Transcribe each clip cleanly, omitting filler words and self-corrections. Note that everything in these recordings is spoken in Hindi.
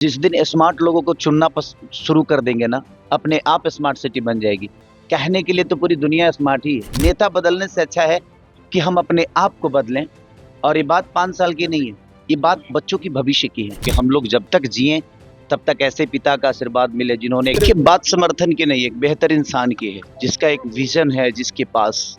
जिस दिन स्मार्ट लोगों को चुनना शुरू कर देंगे ना, अपने आप स्मार्ट सिटी बन जाएगी। कहने के लिए तो पूरी दुनिया स्मार्ट ही है। नेता बदलने से अच्छा है कि हम अपने आप को बदलें। और ये बात 5 साल की नहीं है, ये बात बच्चों की भविष्य की है कि हम लोग जब तक जिएं तब तक ऐसे पिता का आशीर्वाद मिले जिन्होंने ये बात समर्थन की नहीं, एक बेहतर इंसान की है, जिसका एक विजन है, जिसके पास।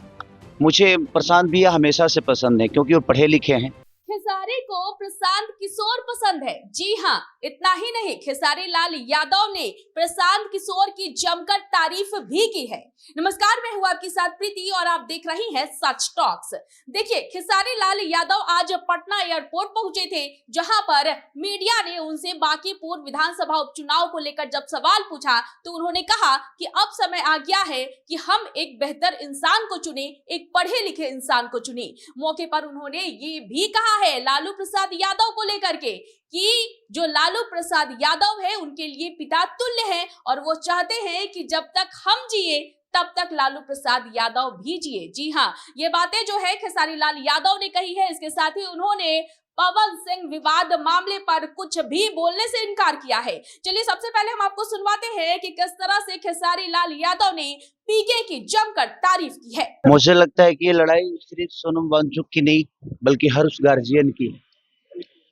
मुझे प्रशांत भैया हमेशा से पसंद है क्योंकि वो पढ़े लिखे हैं। खेसारी को प्रशांत किशोर पसंद है। जी हाँ, इतना ही नहीं, खेसारी लाल यादव ने प्रशांत किशोर की जमकर तारीफ भी की है। नमस्कार, मैं हूँ आपके साथ प्रीति और आप देख रही हैं सच टॉक्स। देखिए, खेसारी लाल यादव आज पटना एयरपोर्ट पहुंचे थे, जहां पर मीडिया ने उनसे बांकीपुर विधानसभा उपचुनाव को लेकर जब सवाल पूछा तो उन्होंने कहा कि अब समय आ गया है कि हम एक बेहतर इंसान को चुने, एक पढ़े लिखे इंसान को चुने। मौके पर उन्होंने ये भी कहा है लालू प्रसाद यादव को लेकर के कि जो लालू प्रसाद यादव है उनके लिए पिता तुल्य है और वो चाहते हैं कि जब तक हम जिए तब तक लालू प्रसाद यादव भी जिए। जी हाँ, ये बातें जो है खेसारी लाल यादव ने कही है। इसके साथ ही उन्होंने पवन सिंह विवाद मामले पर कुछ भी बोलने से इनकार किया है। चलिए सबसे पहले हम आपको सुनवाते हैं कि किस तरह से खेसारी लाल यादव ने पीके की जमकर तारीफ की है। मुझे लगता है कि ये लड़ाई सिर्फ सोनम वांगचुक की नहीं बल्कि हर उस गार्जियन की है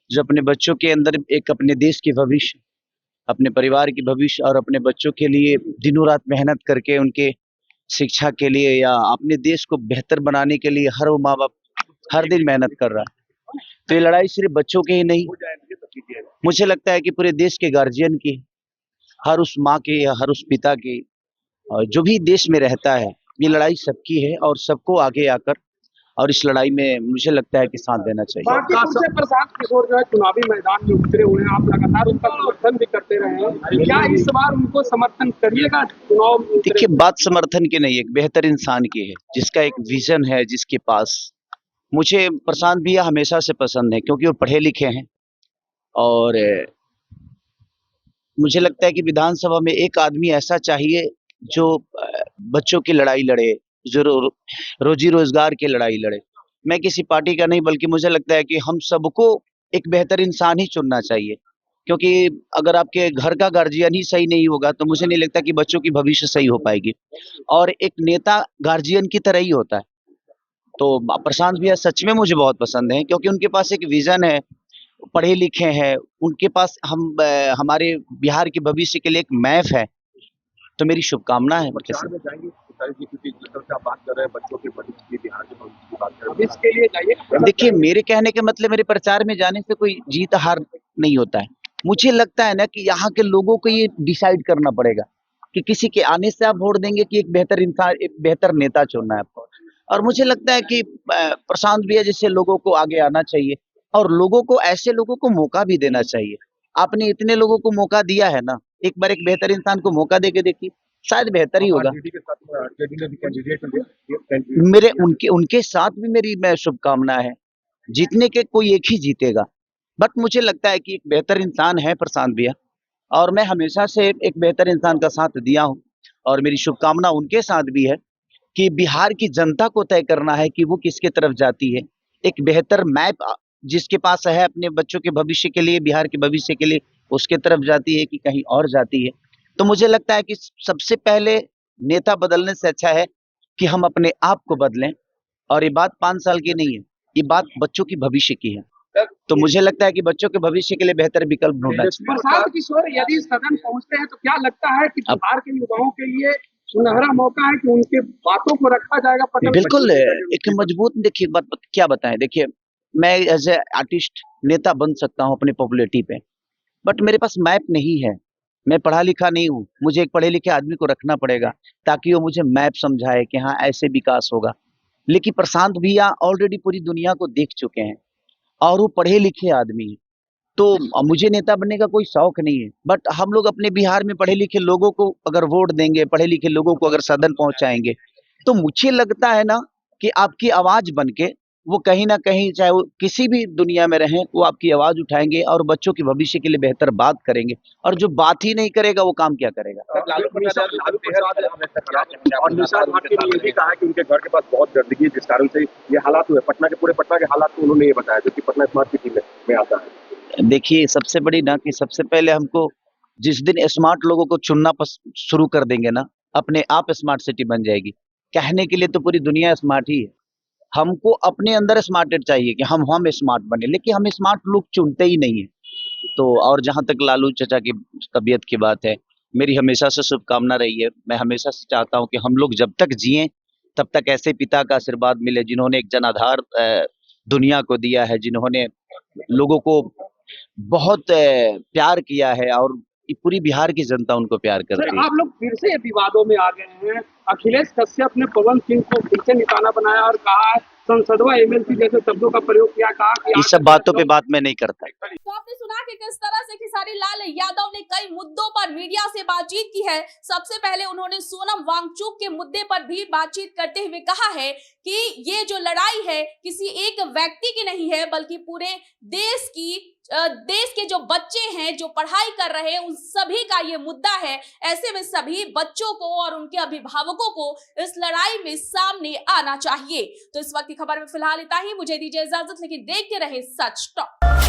जो अपने बच्चों के अंदर एक अपने देश की भविष्य, अपने परिवार की भविष्य और अपने बच्चों के लिए दिनों रात मेहनत करके उनके शिक्षा के लिए या अपने देश को बेहतर बनाने के लिए हर वो माँ बाप हर दिन मेहनत कर रहा है। तो ये लड़ाई सिर्फ बच्चों की ही नहीं, मुझे लगता है कि पूरे देश के गार्जियन की, हर उस माँ के या हर उस पिता की, जो भी देश में रहता है, ये लड़ाई सबकी है और सबको आगे आकर और इस लड़ाई में मुझे लगता है कि साथ देना चाहिए। प्रशांत किशोर जो है चुनावी मैदान में उतरे हुए हैं, आप लगातार उनका समर्थन भी करते रहे हैं, क्या इस बार उनको समर्थन करिएगा चुनाव? देखिए, बात समर्थन की नहीं, एक बेहतर इंसान की है, जिसका एक विजन है, जिसके पास। मुझे प्रशांत भैया हमेशा से पसंद है क्योंकि वो पढ़े लिखे हैं और मुझे लगता है कि विधानसभा में एक आदमी ऐसा चाहिए जो बच्चों की लड़ाई लड़े, जो रोजी रोजगार की लड़ाई लड़े। मैं किसी पार्टी का नहीं बल्कि मुझे लगता है कि हम सबको एक बेहतर इंसान ही चुनना चाहिए, क्योंकि अगर आपके घर का गार्जियन ही सही नहीं होगा तो मुझे नहीं लगता कि बच्चों की भविष्य सही हो पाएगी। और एक नेता गार्जियन की तरह ही होता है। तो प्रशांत भैया सच में मुझे बहुत पसंद है क्योंकि उनके पास एक विजन है, पढ़े लिखे हैं, उनके पास हमारे बिहार के भविष्य के लिए एक मैप है। तो मेरी शुभकामना है उनके साथ। देखिए, मेरे कहने के मतलब मेरे प्रचार में जाने से कोई जीत हार नहीं होता है। मुझे लगता है ना कि यहाँ के लोगों को ये डिसाइड करना पड़ेगा कि किसी के आने से आप वोट देंगे कि एक बेहतर इंसान, एक बेहतर नेता चुनना है आपको। और मुझे लगता है कि प्रशांत भैया जैसे लोगों को आगे आना चाहिए और लोगों को, ऐसे लोगों को मौका भी देना चाहिए। आपने इतने लोगों को मौका दिया है ना, एक बार एक बेहतर इंसान को मौका देके देखिए, शायद बेहतर ही होगा। मेरे उनके साथ भी मेरी शुभकामना है। जीतने के कोई एक ही जीतेगा, बट मुझे लगता है कि एक बेहतर इंसान है प्रशांत भैया और मैं हमेशा से एक बेहतर इंसान का साथ दिया हूँ और मेरी शुभकामना उनके साथ भी है कि बिहार की जनता को तय करना है कि वो किसके तरफ जाती है। एक बेहतर मैप जिसके पास है अपने बच्चों के भविष्य के लिए, बिहार के भविष्य के लिए, उसके तरफ जाती है कि कहीं और जाती है। तो मुझे लगता है कि सबसे पहले नेता बदलने से अच्छा है कि हम अपने आप को बदलें। और ये बात 5 साल की नहीं है, ये बात बच्चों की भविष्य की है। तो मुझे लगता है कि बच्चों के भविष्य के लिए बेहतर विकल्प ढूंढना चाहिए। प्रशांत किशोर यदि सदन पहुंचते हैं तो क्या लगता है कि बिहार के युवाओं के लिए सुनहरा मौका है कि उनके बातों को रखा जाएगा? बिल्कुल, एक मजबूत, देखिए क्या बताएं, देखिए मैं एज ए आर्टिस्ट नेता बन सकता हूं अपनी पॉपुलैरिटी पे, बट मेरे पास मैप नहीं है। मैं पढ़ा लिखा नहीं हूँ, मुझे एक पढ़े लिखे आदमी को रखना पड़ेगा ताकि वो मुझे मैप समझाए कि हाँ ऐसे विकास होगा। लेकिन प्रशांत भैया ऑलरेडी पूरी दुनिया को देख चुके हैं और वो पढ़े लिखे आदमी हैं। तो मुझे नेता बनने का कोई शौक नहीं है, बट हम लोग अपने बिहार में पढ़े लिखे लोगों को अगर वोट देंगे, पढ़े लिखे लोगों को अगर सदन पहुंचाएंगे, तो मुझे लगता है ना कि आपकी आवाज बनके वो कहीं ना कहीं, चाहे वो किसी भी दुनिया में रहें, वो आपकी आवाज उठाएंगे और बच्चों के भविष्य के लिए बेहतर बात करेंगे। और जो बात ही नहीं करेगा वो काम क्या करेगा? और निशाद भाटी ने ये भी कहा कि उनके घर के पास बहुत गंदगी है जिस कारण से ये हालात हुए। पटना के हालात तो उन्होंने ये बताया जो कि पटना स्मार्ट सिटी में आता है। देखिए सबसे बड़ी ना कि सबसे पहले हमको जिस दिन स्मार्ट लोगों को चुनना शुरू कर देंगे ना, अपने आप स्मार्ट सिटी बन जाएगी। कहने के लिए तो पूरी दुनिया स्मार्ट ही है। हमको अपने अंदर स्मार्टेड चाहिए कि हम स्मार्ट बने, लेकिन हम स्मार्ट लोग चुनते ही नहीं है। तो और जहाँ तक लालू चाचा की तबीयत की बात है, मेरी हमेशा से शुभकामना रही है। मैं हमेशा से चाहता हूँ कि हम लोग जब तक जिएं तब तक ऐसे पिता का आशीर्वाद मिले जिन्होंने एक जनाधार दुनिया को दिया है, जिन्होंने लोगों को बहुत प्यार किया है और पूरी बिहार की जनता उनको प्यार सर करती है। आप लोग फिर से विवादों में आ गए हैं। अखिलेश कश्यप ने पवन सिंह को फिर से निशाना बनाया और कहा संसदवा एमएलसी जैसे शब्दों का प्रयोग किया, कहा कि इस सब बातों पे बात मैं नहीं करता। तो आपने सुना कि किस तरह से खेसारी लाल यादव ने कई मुद्दों पर मीडिया से बातचीत की है। सबसे पहले उन्होंने सोनम वांगचुक के मुद्दे पर भी बातचीत करते हुए कहा है कि ये जो लड़ाई है किसी एक व्यक्ति की नहीं है, बल्कि पूरे देश के जो बच्चे हैं जो पढ़ाई कर रहे हैं उन सभी का ये मुद्दा है। ऐसे में सभी बच्चों को और उनके अभिभावकों को इस लड़ाई में सामने आना चाहिए। तो इस वक्त की खबर में फिलहाल इतना ही। मुझे दीजिए इजाजत, लेकिन देखते रहे सच टॉक।